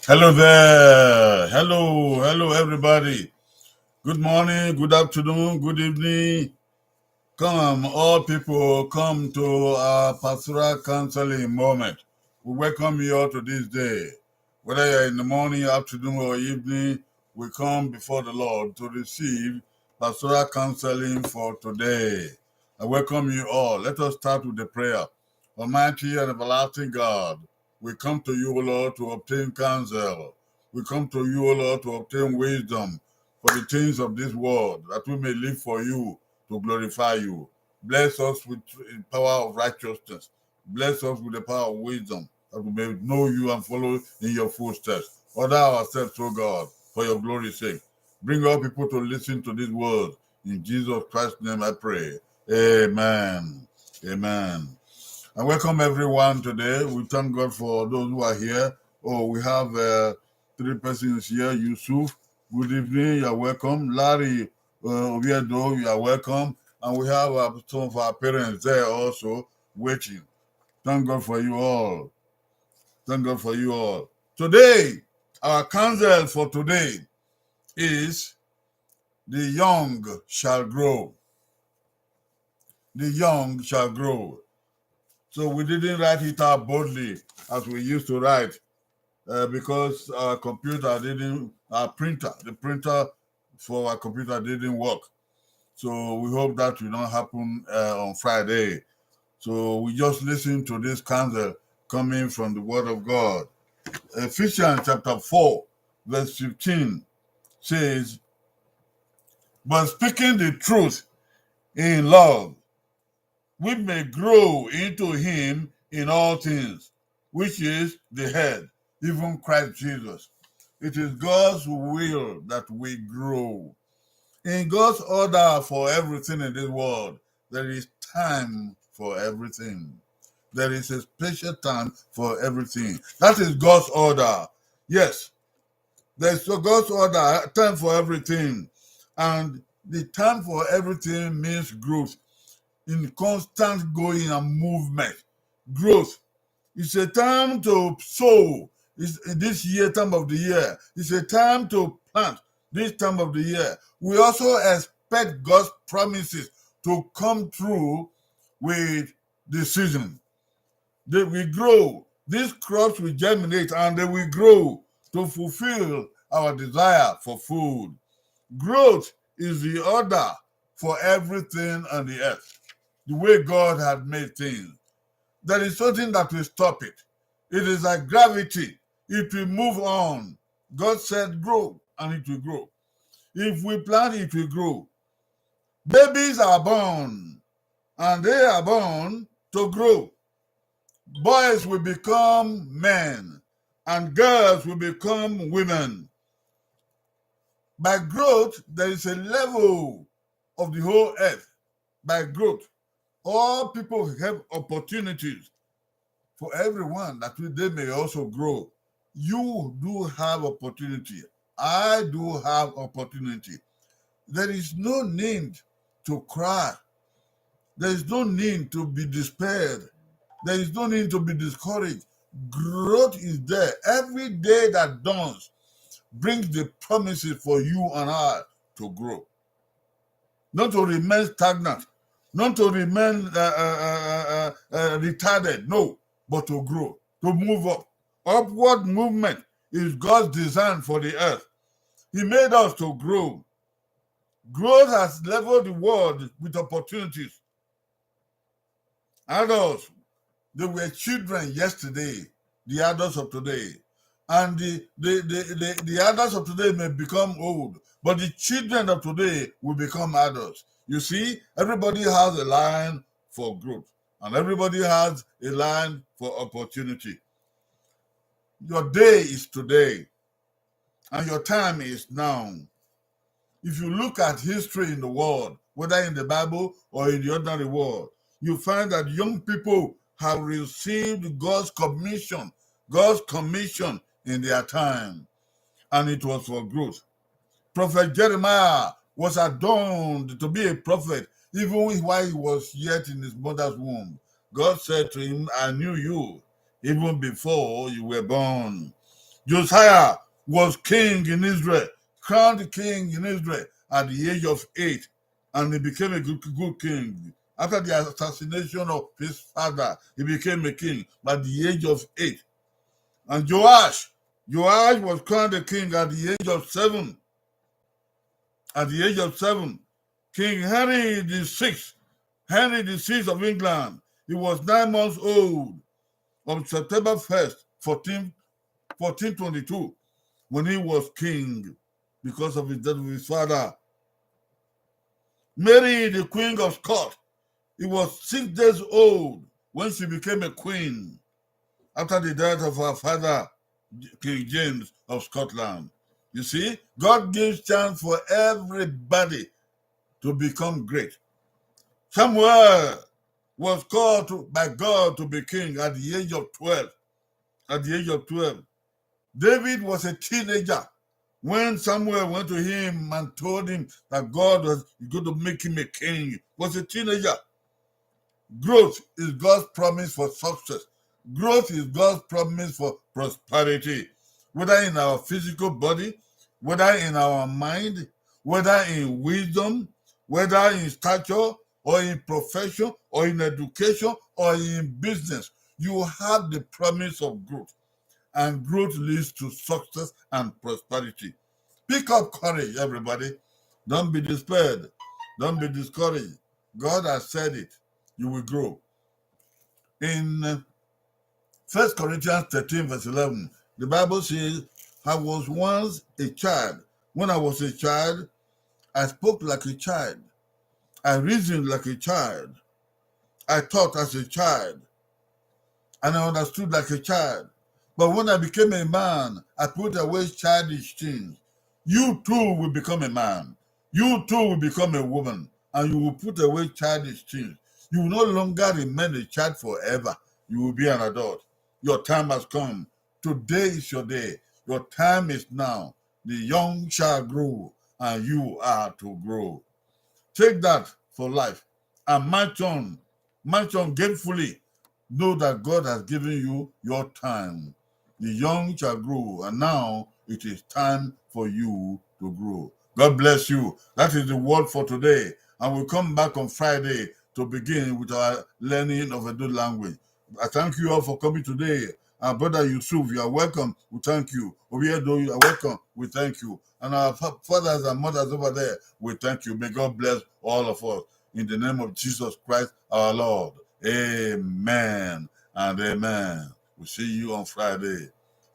Hello there. Hello, everybody. Good morning, good afternoon, good evening. Come, all people, come to our pastoral counseling moment. We welcome you all to this day. Whether you're in the morning, afternoon, or evening, we come before the Lord to receive pastoral counseling for today. I welcome you all. Let us start with the prayer. Almighty and everlasting God, we come to you, O Lord, to obtain counsel. We come to you, O Lord, to obtain wisdom for the things of this world, that we may live for you, to glorify you. Bless us with the power of righteousness. Bless us with the power of wisdom, that we may know you and follow in your footsteps. Order our steps, O God, for your glory's sake. Bring all people to listen to this word. In Jesus Christ's name I pray. Amen. Amen. I welcome everyone today. We thank God for those who are here. Oh, we have 3 persons here. Yusuf, good evening. You're welcome. Larry Oviedo, you are welcome. And we have some of our parents there also waiting. Thank God for you all. Thank God for you all. Today, our counsel for today is the young shall grow. The young shall grow. So we didn't write it out boldly as we used to write because our computer didn't, the printer for our computer didn't work. So we hope that will not happen on Friday. So we just listen to this counsel coming from the Word of God. Ephesians chapter 4, verse 15 says, but speaking the truth in love, we may grow into him in all things, which is the head, even Christ Jesus. It is God's will that we grow. In God's order for everything in this world, there is time for everything. There is a special time for everything. That is God's order. Yes, there's God's order, time for everything. And the time for everything means growth, in constant going and movement. Growth. It's a time to sow. It's this year, time of the year. It's a time to plant this time of the year. We also expect God's promises to come through with the season. They will grow. These crops will germinate and they will grow to fulfill our desire for food. Growth is the order for everything on the earth, the way God had made things. There is something that will stop it. It is like gravity. It will move on. God said grow, and it will grow. If we plant, it will grow. Babies are born, and they are born to grow. Boys will become men, and girls will become women. By growth, there is a level of the whole earth. By growth, all people have opportunities for everyone that they may also grow. You do have opportunity. I do have opportunity. There is no need to cry. There is no need to be despaired. There is no need to be discouraged. Growth is there. Every day that dawns brings the promises for you and I to grow. Not to remain stagnant, not to remain retarded, no, but to grow, to move up. Upward movement is God's design for the earth. He made us to grow. Growth has leveled the world with opportunities. Adults, they were children yesterday, the adults of today. And the adults of today may become old, but the children of today will become adults. You see, everybody has a line for growth, and everybody has a line for opportunity. Your day is today, and your time is now. If you look at history in the world, whether in the Bible or in the ordinary world, you find that young people have received God's commission in their time, and it was for growth. Prophet Jeremiah was adorned to be a prophet even while he was yet in his mother's womb. God said to him, I knew you even before you were born. Josiah was king in Israel, crowned king in Israel at the age of 8, and he became a good king. After the assassination of his father, he became a king at the age of 8. And Joash was crowned a king at the age of 7. At the age of 7, King Henry VI of England, he was 9 months old on September 1st, 1422, when he was king because of his death of his father. Mary, the Queen of Scots, he was 6 days old when she became a queen after the death of her father, King James of Scotland. You see, God gives chance for everybody to become great. Samuel was called by God to be king at the age of 12. At the age of 12. David was a teenager when Samuel went to him and told him that God was going to make him a king. He was a teenager. Growth is God's promise for success. Growth is God's promise for prosperity, whether in our physical body, whether in our mind, whether in wisdom, whether in stature, or in profession, or in education, or in business. You have the promise of growth, and growth leads to success and prosperity. Pick up courage, everybody. Don't be despaired. Don't be discouraged. God has said it. You will grow. In 1 Corinthians 13, verse 11, the Bible says, I was once a child. When I was a child, I spoke like a child. I reasoned like a child. I thought as a child. And I understood like a child. But when I became a man, I put away childish things. You too will become a man. You too will become a woman. And you will put away childish things. You will no longer remain a child forever. You will be an adult. Your time has come. Today is your day. Your time is now. The young shall grow, and you are to grow. Take that for life and march on gratefully. Know that God has given you your time. The young shall grow, and now it is time for you to grow. God bless you. That is the word for today. And we'll come back on Friday to begin with our learning of a new language. I thank you all for coming today. Our brother Yusuf, you are welcome. We thank you. Obiedo, you are welcome. We thank you. And our fathers and mothers over there, we thank you. May God bless all of us. In the name of Jesus Christ, our Lord. Amen and amen. We'll see you on Friday.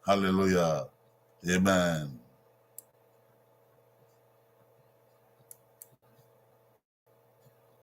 Hallelujah. Amen.